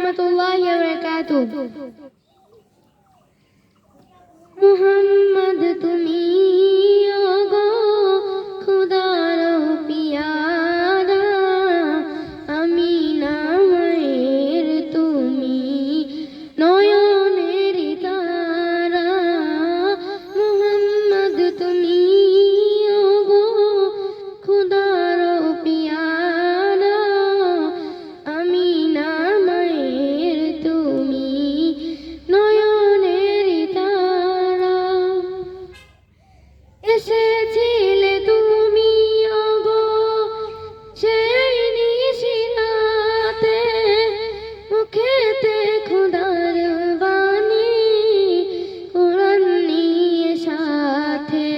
রাহমাতুল্লাহি ওয়া বারাকাতুহু। মুহাম্মদ তুমি ওগো খোদার পিয়ারা, আমিনা মায়ের তুমি নয়নের তারা। মুহাম্মদ তুমি ওগো খোদার পিয়ারা, আমিনা মায়ের তুমি নয়নের তারা। এসেছিলে তুমি ওগো সেই নিশিরাতে, মুখেতে খোদার বাণী কোরআন নিয়ে সাথে।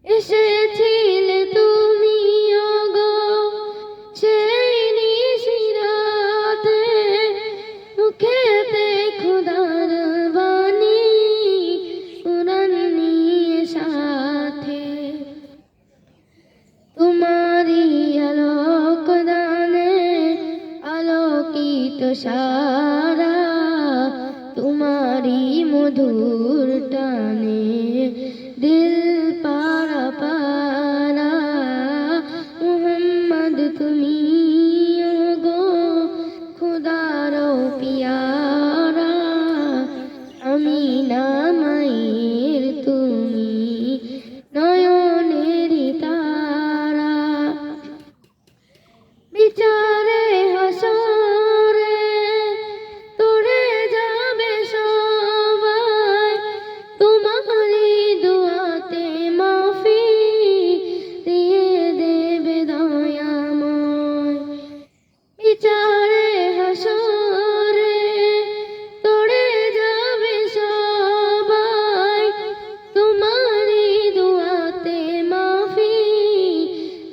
এসেছিলে তুমি ওগো সেই নিশিরাতে, মুখেতে খোদার বাণী কোরআন নিয়ে সাথে। তোমারি আলোক দানে আলোকিত সারা, তোমারি মধুর টানে দিল পারা পারা। মুহাম্মদ তুমি ওগো খোদার পিয়ারা, আমিনা মায়ের তুমি নয়নের তারা। বিচারে হাসরে তোরে যাবে সবাই, তোমারি দুয়াতে মাফি দিয়ে দেবে দয়াময়। বিচারে হাসরে তোরে যাবে সবাই, তোমারি দুয়াতে মাফি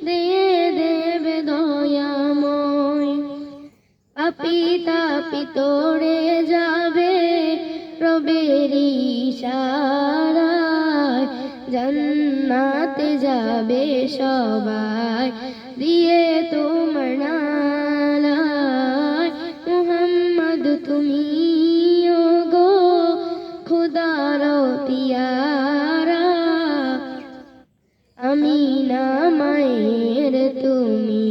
দিয়ে দেবে দয়াময়। পাপী তাপী তোরে যাবে রবের ইশারায়, জান্নাতে যাবে সবাই দিয়ে তোমার নালায়। মুহাম্মদ তুমি ওগো খোদার পিয়ারা, আমিনা মায়ের তুমি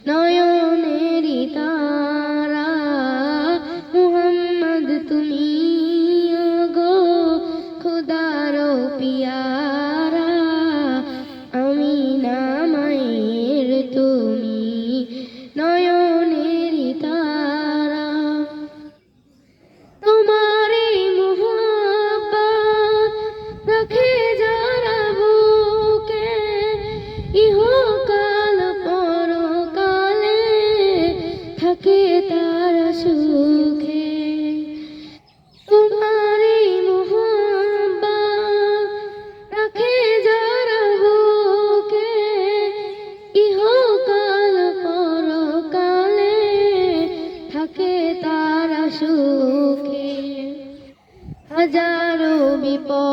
নয়নের তারা। মুহাম্মদ তুমি ওগো খোদার পিয়ারা, আমিনা মায়ের তুমি নয়নের তারা। তোমারি মুহাব্বত রাখে যারা বুকে, ইহকাল পরকালে থাকে তারা সুখে। তোমারি মুহাব্বত রাখে যারা বুকে, ইহকাল পরকালে থাকে তারা সুখে। হাজারো বিপদ